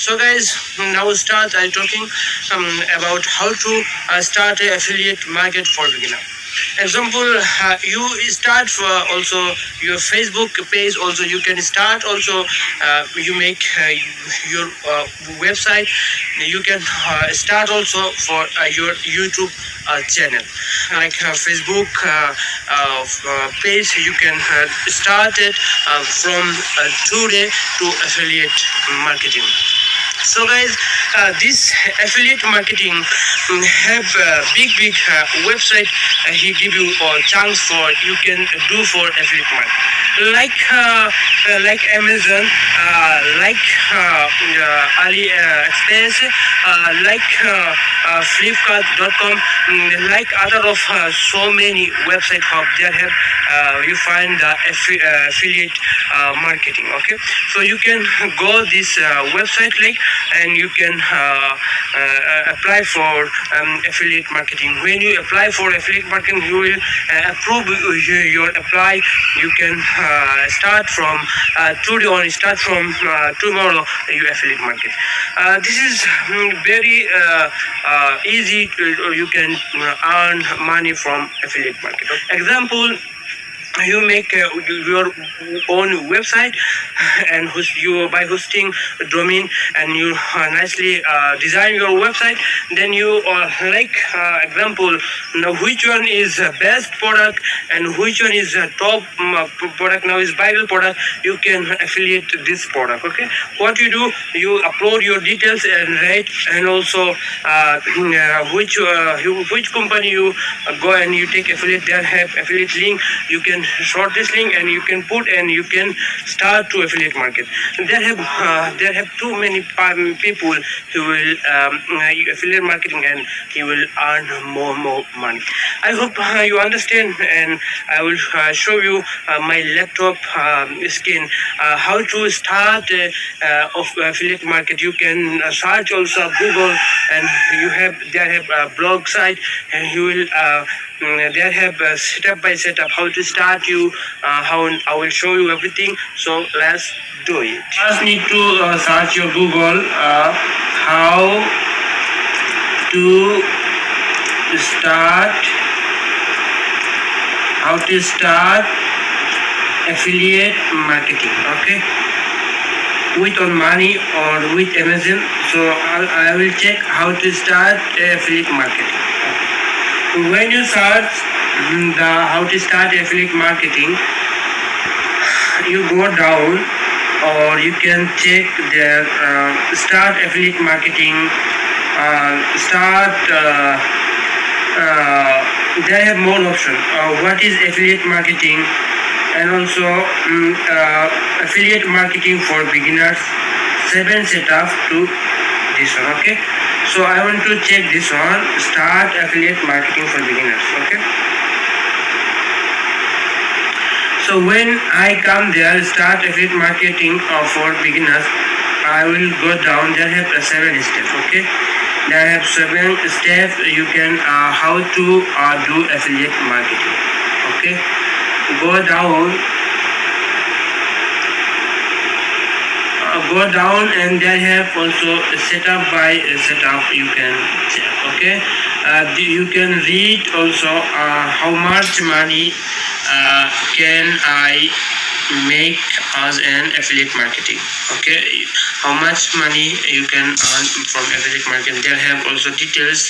So guys, now start I talking about how to start a affiliate market for beginner. Example, you start for also your Facebook page. Also, you can start. Also, you make your website. You can start also for your YouTube channel, like Facebook page. You can start it from today to affiliate marketing. So guys, this affiliate marketing have big website. He give you a chance for you can do for affiliate marketing, like Amazon, like Ali Express, like Flipkart.com, like other of so many website hub that have you find the affiliate marketing. Okay, so you can go this website link and you can apply for affiliate marketing. When you apply for affiliate marketing, you will approve your apply. You can start from today on, start from tomorrow you affiliate market. This is very easy you can earn money from affiliate market. Example, you make your own website and you by hosting domain, and you nicely design your website. Then you like example, now which one is best product and which one is top product. Now is Bible product, you can affiliate this product. Okay, what you do, you upload your details and write, and also which company you go and you take affiliate. They have affiliate link, you can short this link and you can put and you can start to affiliate market. There have too many people who will affiliate marketing, and he will earn more money. I hope you understand, and I will show you my laptop screen how to start of affiliate market. You can search also Google, and there have a blog site, and you will they have step by step how to start you, how I will show you everything. So let's do it. First need to search your Google how to start affiliate marketing. Okay, with on money or with Amazon. So I will check how to start affiliate marketing. When you search the how to start affiliate marketing, you go down, or you can check their start affiliate marketing. They have more option. What is affiliate marketing, and also affiliate marketing for beginners. 7 setup to this one. Okay. So I want to check this one, start affiliate marketing for beginners. Okay. So when I come there, start affiliate marketing for beginners, I will go down. There have 7 steps. Okay. There have 7 steps. You can how to do affiliate marketing. Okay. Go down, and they have also setup by setup. You can check. Okay, you can read also how much money can I make as an affiliate marketing. Okay, how much money you can earn from affiliate marketing. They have also details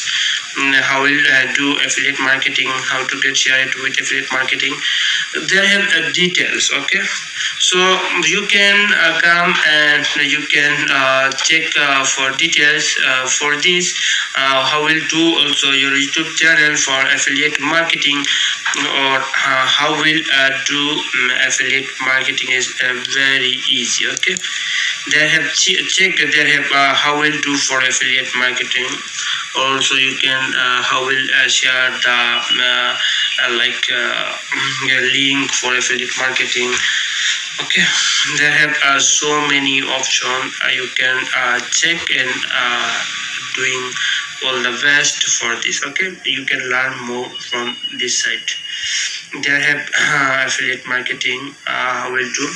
how will do affiliate marketing, how to get shared with affiliate marketing. They have details. Okay, so you can come and you can check for details for this. How will do also your YouTube channel for affiliate marketing, or how will do affiliate marketing is very easy. Okay, they have check. They have how will do for affiliate marketing. Also, you can how will share the link for affiliate marketing. Okay, they have so many options. You can check and doing all the best for this. Okay, you can learn more from this site. They have affiliate marketing. How will do.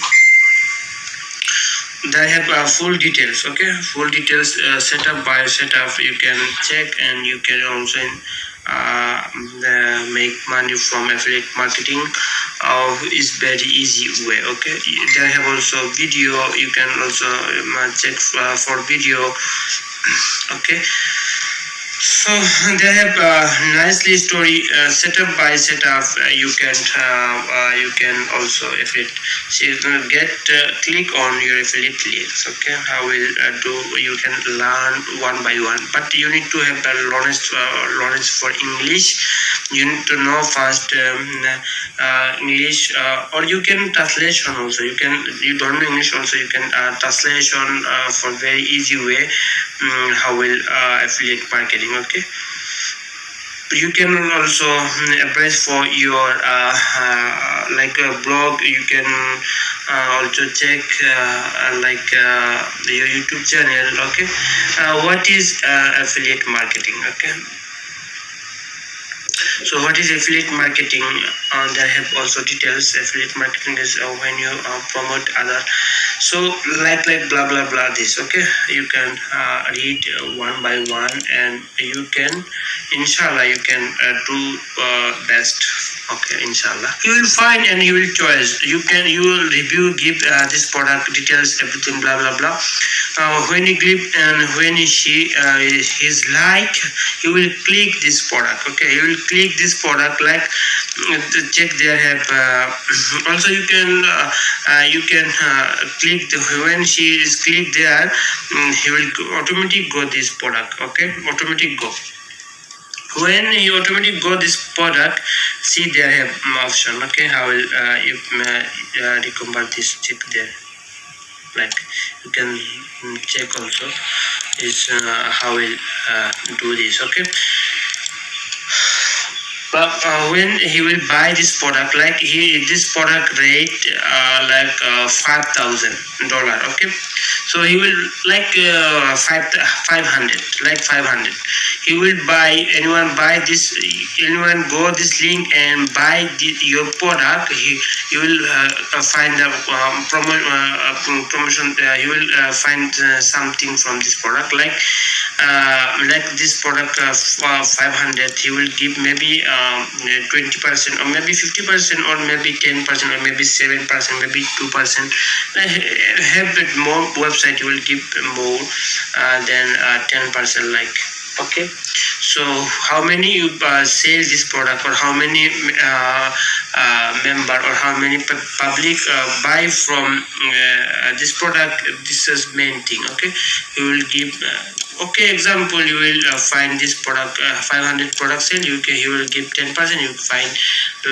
they have full details. Okay, full details, setup by setup you can check, and you can also make money from affiliate marketing is very easy way. Okay, they have also video, you can also check for video. Okay, so they have nicely story setup by setup. You can also affiliate. So you can get click on your affiliate links. Okay, how will do you can learn one by one, but you need to have knowledge for English. You need to know first English, or you can translation also. You don't know English also, you can translation for very easy way. How will affiliate marketing. Okay, you can also advise for your like a blog. You can also check your YouTube channel. Okay, what is affiliate marketing? Okay, so what is affiliate marketing? There have also details. Affiliate marketing is when you promote other. So like blah blah blah this. Okay, you can read one by one, and you can, inshallah, you can do best. Okay, inshallah, you will find and you will choose. You will review, give this product details, everything, blah blah blah. When you click and when she is like, you will click this product. Okay, you will click this product, like check there have also you can click when she is click there, he will automatically go this product. Okay, automatic go. When you automatically go this product, see there have option. Okay, how will you reconvert this, check there, like you can check also is how will do this. Okay, but when he will buy this product, like this product rate $5,000. Okay, so he will like 500, like 500. He will buy, anyone go this link and buy your product. He will find a promotion. He will find something from this product, like this product 500. He will give maybe 20%, or maybe 50%, or maybe 10%, or maybe 7%, maybe 2%. Have it more website, you will give more than 10%, like. Okay, so how many you sell this product, or how many member, or how many public buy from this product, this is main thing. Okay, you will give okay, example, you will find this product 500 product sale, you will give 10%, you find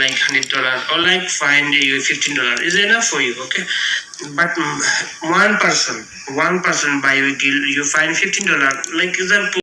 like $100, or like find you $15 is enough for you. Okay, but one person buy, you find $15, like example.